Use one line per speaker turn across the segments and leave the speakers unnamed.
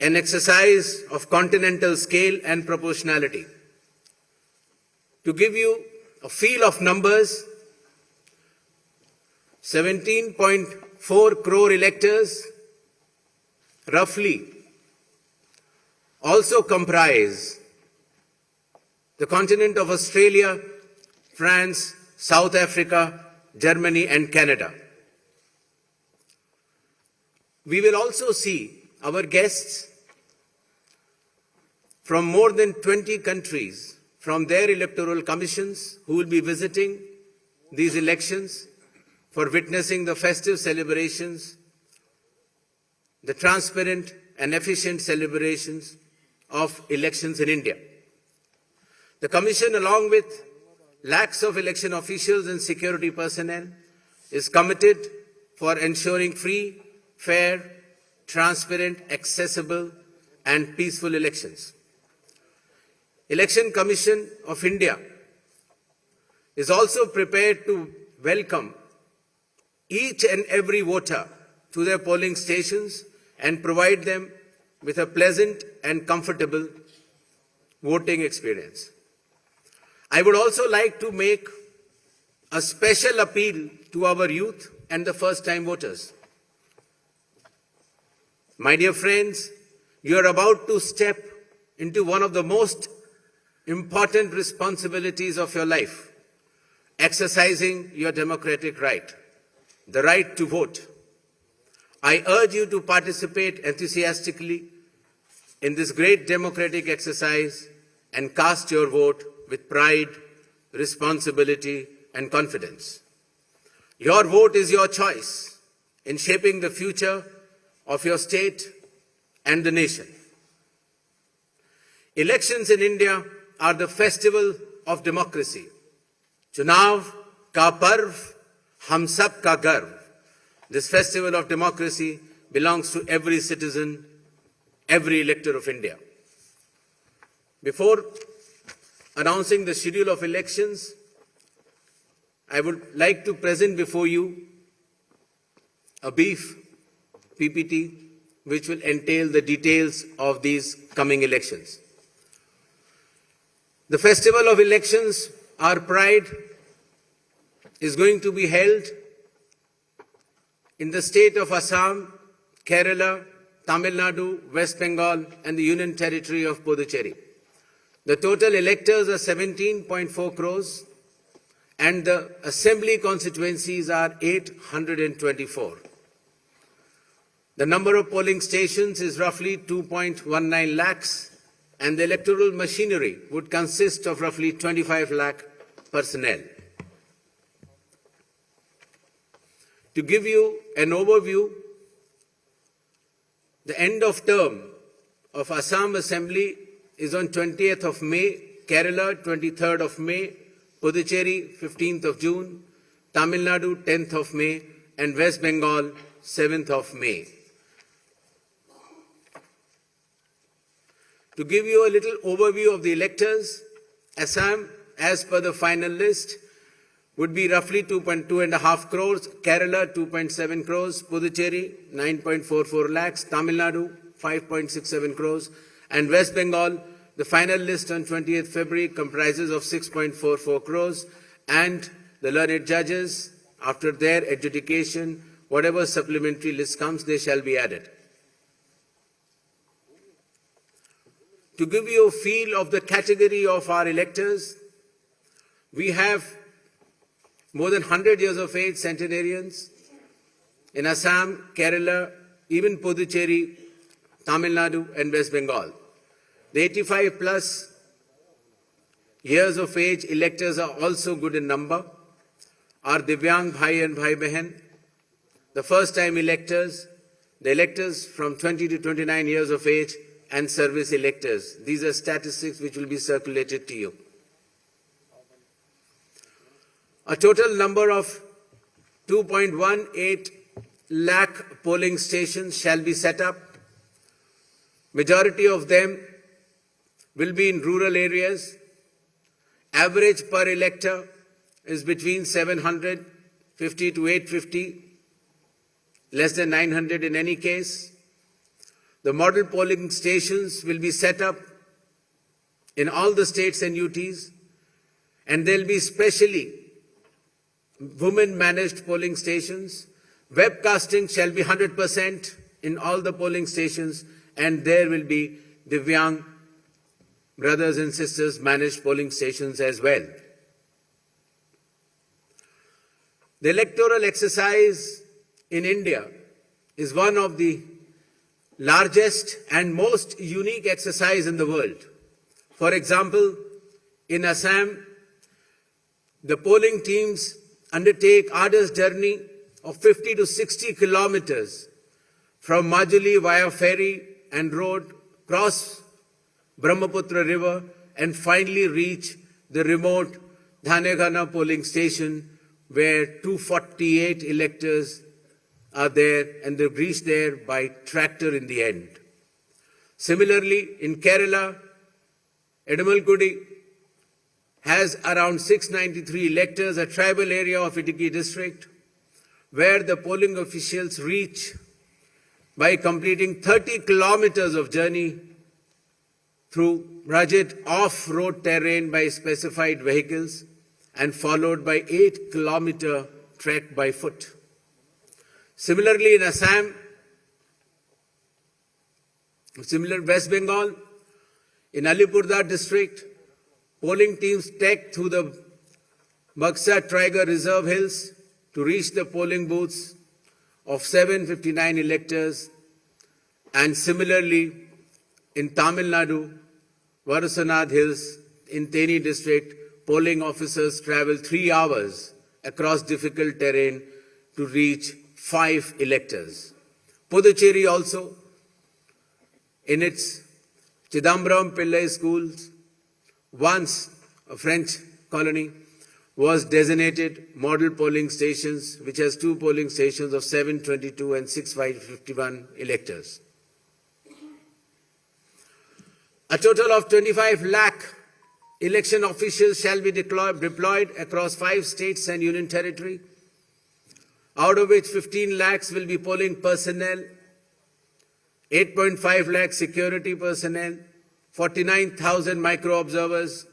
an exercise of continental scale and proportionality. To give you a feel of numbers, 17.4 crore electors roughly also comprise the continent of Australia, France, South Africa, Germany and Canada. We will also see our guests from more than 20 countries from their electoral commissions who will be visiting these elections for witnessing the festive celebrations, the transparent and efficient celebrations of elections in India. The Commission, along with lakhs of election officials and security personnel, is committed for ensuring free, fair, transparent, accessible and peaceful elections. Election Commission of India is also prepared to welcome each and every voter to their polling stations and provide them with a pleasant and comfortable voting experience. I would also like to make a special appeal to our youth and the first-time voters. My dear friends, you are about to step into one of the most important responsibilities of your life, exercising your democratic right, the right to vote. I urge you to participate enthusiastically in this great democratic exercise and cast your vote with pride, responsibility, and confidence. Your vote is your choice in shaping the future of your state and the nation. Elections in India are the festival of democracy. Chunav ka parv, hum sab ka garv. This festival of democracy belongs to every citizen, every elector of India. Before announcing the schedule of elections, I would like to present before you a brief PPT which will entail the details of these coming elections. The festival of elections, our pride, is going to be held in the state of Assam, Kerala, Tamil Nadu, West Bengal and the Union Territory of Puducherry. The total electors are 17.4 crores and the assembly constituencies are 824. The number of polling stations is roughly 2.19 lakhs and the electoral machinery would consist of roughly 25 lakh personnel. To give you an overview, the end of term of Assam Assembly is on 20th of May, Kerala 23rd of May, Puducherry 15th of June, Tamil Nadu 10th of May and West Bengal 7th of May. To give you a little overview of the electors, Assam, as per the final list, would be roughly 2.5 crores, Kerala 2.7 crores, Puducherry 9.44 lakhs, Tamil Nadu 5.67 crores, and West Bengal, the final list on 20th February comprises of 6.44 crores, and the learned judges, after their adjudication, whatever supplementary list comes, they shall be added. To give you a feel of the category of our electors, we have more than 100 years of age centenarians in Assam, Kerala, even Puducherry, Tamil Nadu and West Bengal. The 85 plus years of age electors are also good in number. Our Divyang Bhai and Bhai Behan, the first time electors, the electors from 20 to 29 years of age and service electors. These are statistics which will be circulated to you. A total number of 2.18 lakh polling stations shall be set up. Majority of them will be in rural areas. Average per elector is between 750 to 850, less than 900 in any case. The model polling stations will be set up in all the states and UTs, and there will be specially women-managed polling stations. Webcasting shall be 100% in all the polling stations, and there will be Divyang brothers and sisters managed polling stations as well. The electoral exercise in India is one of the largest and most unique exercise in the world. For example, in Assam, the polling teams undertake arduous journey of 50 to 60 kilometers from Majuli via ferry and road, cross Brahmaputra River, and finally reach the remote Dhanegana polling station where 248 electors are there, and they reach there by tractor in the end. Similarly, in Kerala, Edamalgudi has around 693 electors, a tribal area of Idukki district, where the polling officials reach by completing 30 kilometers of journey through rugged off-road terrain by specified vehicles and followed by 8-kilometer trek by foot. Similarly, in Assam, West Bengal, in Alipurduar district, polling teams trek through the Buxa Tiger Reserve Hills to reach the polling booths of 759 electors. And similarly, in Tamil Nadu, Varasanad Hills, in Theni district, polling officers travel 3 hours across difficult terrain to reach 5 electors. Puducherry also, in its Chidambaram Pillai schools, once a French colony, was designated model polling stations, which has 2 polling stations of 722 and 651 electors. A total of 25 lakh election officials shall be deployed across 5 states and union territory, out of which 15 lakhs will be polling personnel, 8.5 lakh security personnel, 49,000 micro-observers,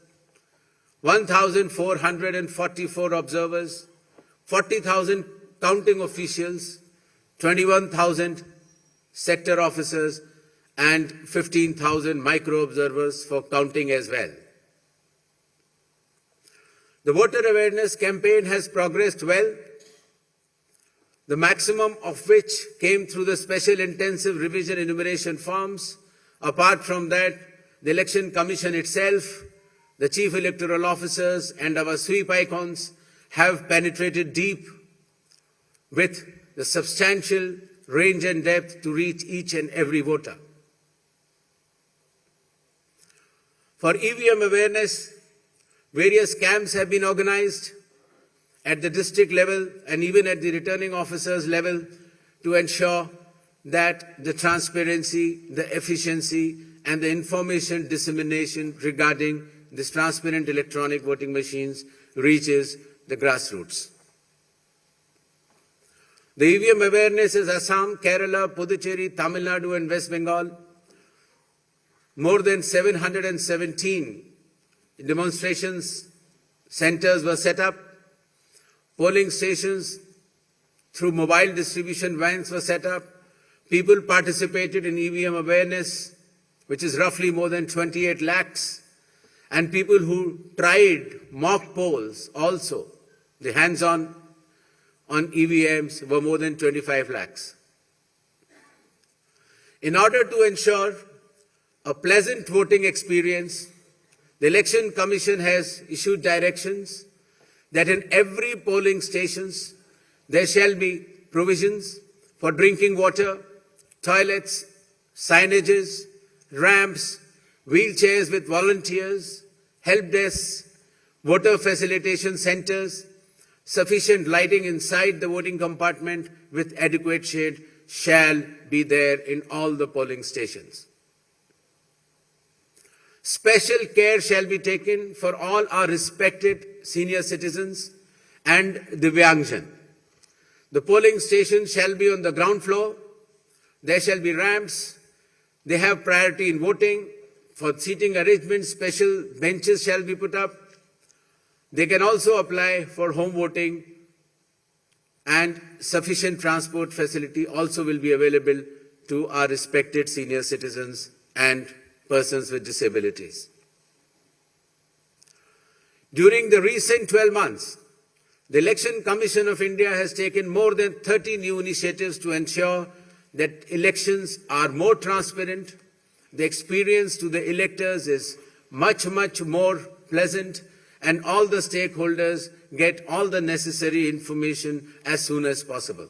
1,444 observers, 40,000 counting officials, 21,000 sector officers, and 15,000 micro-observers for counting as well. The voter awareness campaign has progressed well, the maximum of which came through the special intensive revision enumeration forms. Apart from that, the Election Commission itself, the Chief Electoral Officers, and our sweep icons have penetrated deep with the substantial range and depth to reach each and every voter. For EVM awareness, various camps have been organized at the district level and even at the returning officers level to ensure that the transparency, the efficiency, and the information dissemination regarding this transparent electronic voting machines reaches the grassroots. The EVM awareness is Assam, Kerala, Puducherry, Tamil Nadu, and West Bengal. More than 717 demonstrations centers were set up. Polling stations through mobile distribution vans were set up. People participated in EVM awareness, which is roughly more than 28 lakhs. And people who tried mock polls also, the hands-on on EVMs, were more than 25 lakhs. In order to ensure a pleasant voting experience, the Election Commission has issued directions that in every polling stations there shall be provisions for drinking water, toilets, signages, ramps, wheelchairs with volunteers, help desks, voter facilitation centers, sufficient lighting inside the voting compartment with adequate shade shall be there in all the polling stations. Special care shall be taken for all our respected senior citizens and Divyangjan. The polling station shall be on the ground floor. There shall be ramps, They have priority in voting. For seating arrangements, special benches shall be put up. They can also apply for home voting, and sufficient transport facility also will be available to our respected senior citizens and persons with disabilities. During the recent 12 months, the Election Commission of India has taken more than 30 new initiatives to ensure that elections are more transparent. The experience to the electors is much more pleasant, and all the stakeholders get all the necessary information as soon as possible.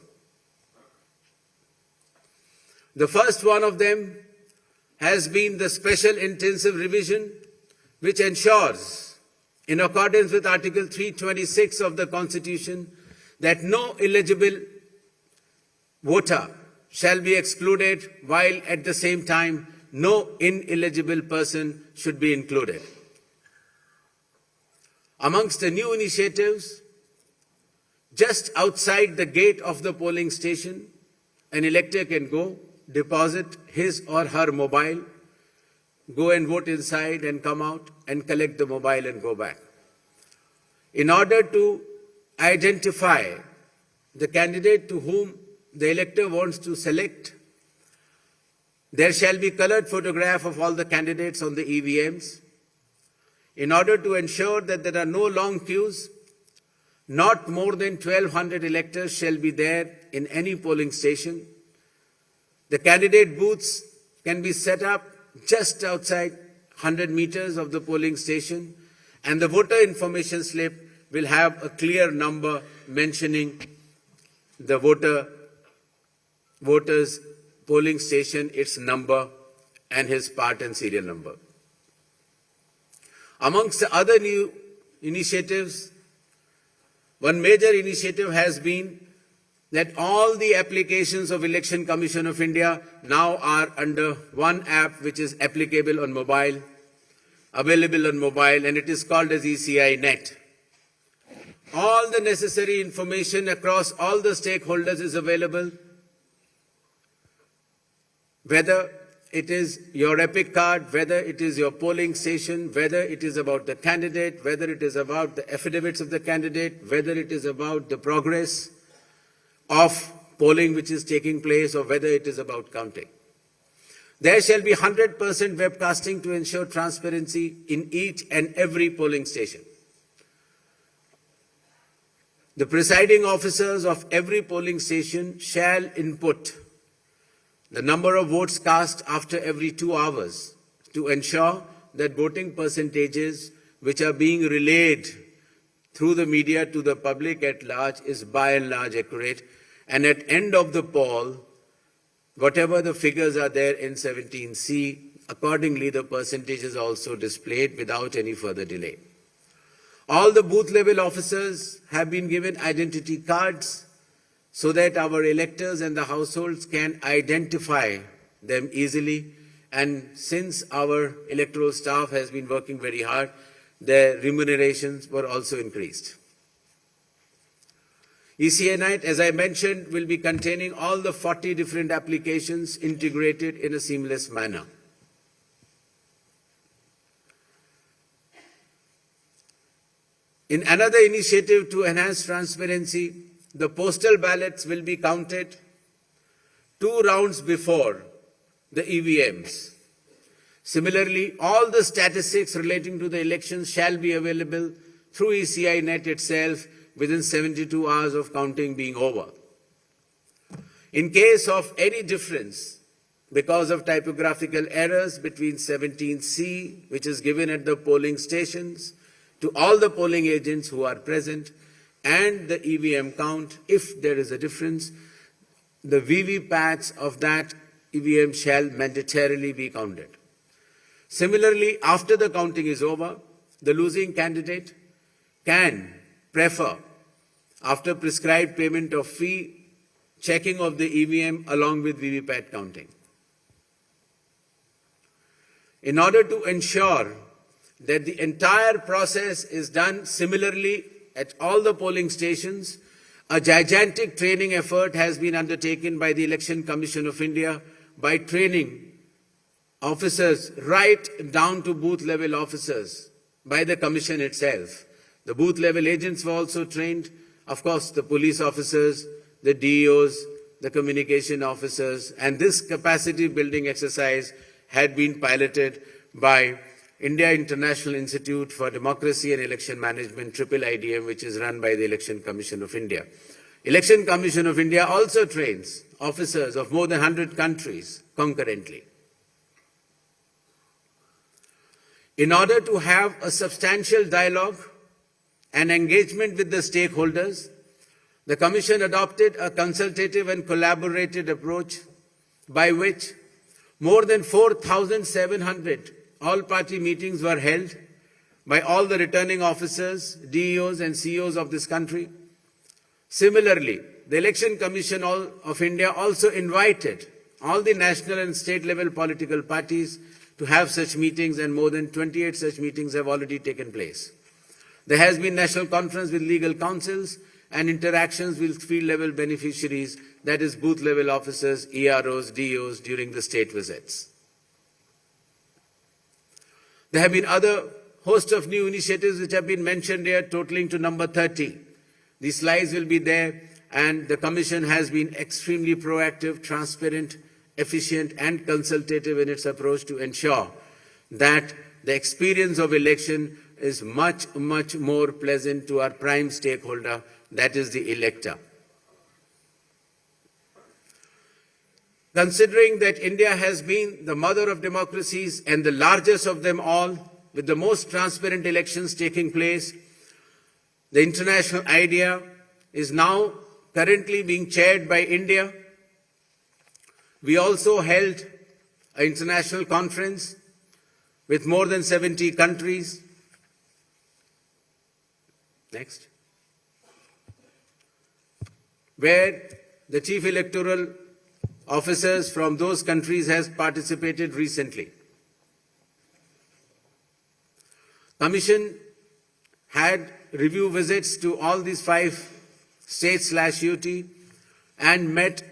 The first one of them has been the special intensive revision, which ensures, in accordance with Article 326 of the Constitution, that no eligible voter shall be excluded, while at the same time no ineligible person should be included. Amongst the new initiatives, just outside the gate of the polling station, an elector can go, deposit his or her mobile, go and vote inside and come out and collect the mobile and go back. In order to identify the candidate to whom the elector wants to select, there shall be colored photograph of all the candidates on the EVMs. In order to ensure that there are no long queues, not more than 1,200 electors shall be there in any polling station. The candidate booths can be set up just outside 100 meters of the polling station, and the voter information slip will have a clear number mentioning the voter's polling station, its number, and his part and serial number. Amongst the other new initiatives, one major initiative has been that all the applications of Election Commission of India now are under one app which is applicable on mobile, available on mobile, and it is called as ECI Net. All the necessary information across all the stakeholders is available, whether it is your EPIC card, whether it is your polling station, whether it is about the candidate, whether it is about the affidavits of the candidate, whether it is about the progress of polling which is taking place, or whether it is about counting. There shall be 100% webcasting to ensure transparency in each and every polling station. The presiding officers of every polling station shall input the number of votes cast after every 2 hours to ensure that voting percentages which are being relayed through the media to the public at large is by and large accurate. And at end of the poll, whatever the figures are there in 17C, accordingly the percentage is also displayed without any further delay. All the booth level officers have been given identity cards so that our electors and the households can identify them easily. And since our electoral staff has been working very hard, their remunerations were also increased. ECI Net, as I mentioned, will be containing all the 40 different applications integrated in a seamless manner. In another initiative to enhance transparency, the postal ballots will be counted 2 rounds before the EVMs. Similarly, all the statistics relating to the elections shall be available through ECI Net itself within 72 hours of counting being over. In case of any difference because of typographical errors between 17C, which is given at the polling stations, to all the polling agents who are present, and the EVM count, if there is a difference, the VVPATs of that EVM shall mandatorily be counted. Similarly, after the counting is over, the losing candidate can prefer, after prescribed payment of fee, checking of the EVM along with VVPAT counting. In order to ensure that the entire process is done similarly at all the polling stations, a gigantic training effort has been undertaken by the Election Commission of India by training officers right down to booth level officers by the commission itself. The booth level agents were also trained, of course, the police officers, the DEOs, the communication officers, and this capacity building exercise had been piloted by India International Institute for Democracy and Election Management, IIIDM, which is run by the Election Commission of India. Election Commission of India also trains officers of more than 100 countries concurrently. In order to have a substantial dialogue and engagement with the stakeholders, the Commission adopted a consultative and collaborative approach by which more than 4,700 all-party meetings were held by all the returning officers, DEOs and CEOs of this country. Similarly, the Election Commission of India also invited all the national and state level political parties to have such meetings, and more than 28 such meetings have already taken place. There has been national conference with legal councils and interactions with field level beneficiaries, that is booth level officers, EROs, DEOs during the state visits. There have been other host of new initiatives which have been mentioned here, totaling to number 30. These slides will be there, and the Commission has been extremely proactive, transparent, efficient and consultative in its approach to ensure that the experience of election is much more pleasant to our prime stakeholder, that is the elector. Considering that India has been the mother of democracies and the largest of them all, with the most transparent elections taking place, the international idea is now currently being chaired by India. We also held an international conference with more than 70 countries. Next. Where the chief electoral officers from those countries has participated recently. Commission had review visits to all these 5 states/UT and met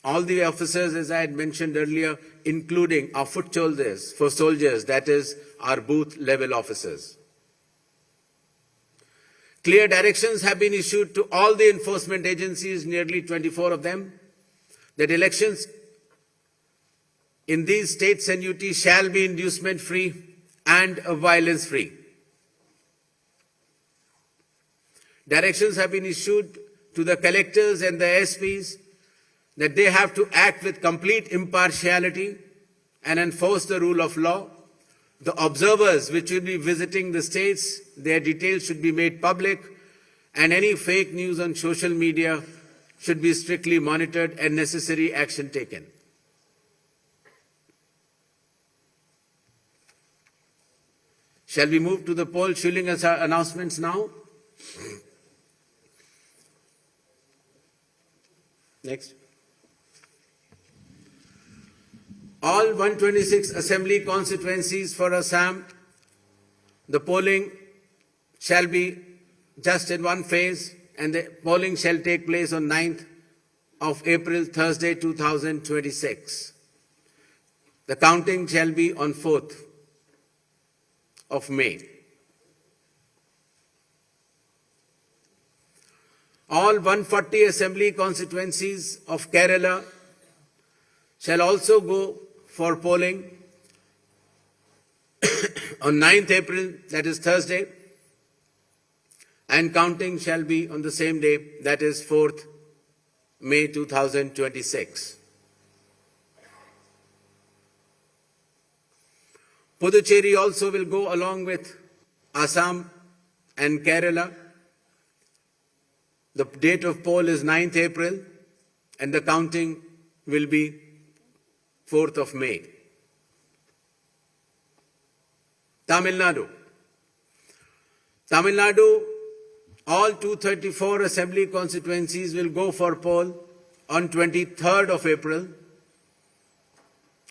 all the officers, as I had mentioned earlier, including our foot soldiers, that is our booth level officers. Clear directions have been issued to all the enforcement agencies, nearly 24 of them, that elections in these states and UT shall be inducement-free and violence-free. Directions have been issued to the collectors and the SPs that they have to act with complete impartiality and enforce the rule of law. The observers which will be visiting the states, their details should be made public, and any fake news on social media should be strictly monitored and necessary action taken. Shall we move to the poll shilling announcements now? Next. All 126 assembly constituencies for Assam, the polling shall be just in one phase, and the polling shall take place on 9th of April, Thursday, 2026. The counting shall be on 4th of May. All 140 assembly constituencies of Kerala shall also go for polling on 9th April, that is Thursday, and counting shall be on the same day, that is 4th May 2026. Puducherry also will go along with Assam and Kerala. The date of poll is 9th April and the counting will be 4th of May. Tamil Nadu. Tamil Nadu, all 234 assembly constituencies will go for poll on 23rd of April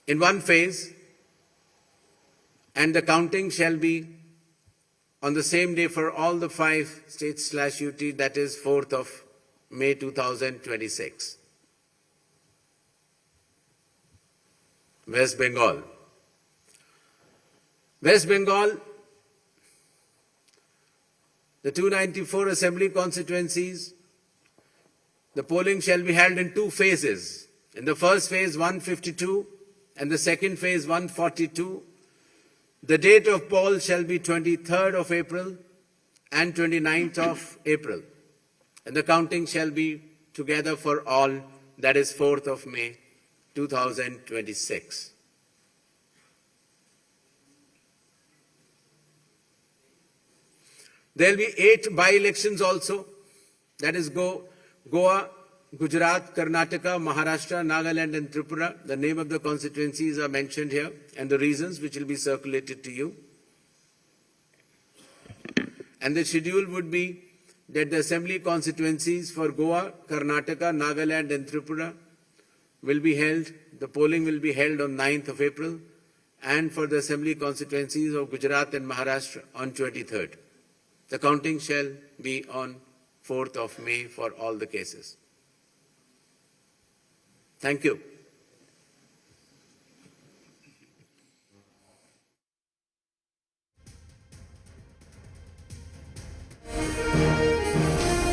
in one phase, and the counting shall be on the same day for all the 5 states/UT, that is 4th of May 2026. West Bengal. West Bengal, the 294 assembly constituencies, the polling shall be held in two phases. In the first phase, 152, and the second phase, 142. The date of poll shall be 23rd of April and 29th of April. And the counting shall be together for all, that is 4th of May, 2026. There will be 8 by-elections also, that is Goa, Gujarat, Karnataka, Maharashtra, Nagaland and Tripura. The name of the constituencies are mentioned here and the reasons which will be circulated to you. And the schedule would be that the assembly constituencies for Goa, Karnataka, Nagaland and Tripura will be held, the polling will be held on 9th of April, and for the assembly constituencies of Gujarat and Maharashtra on 23rd. The counting shall be on 4th of May for all the cases. Thank you.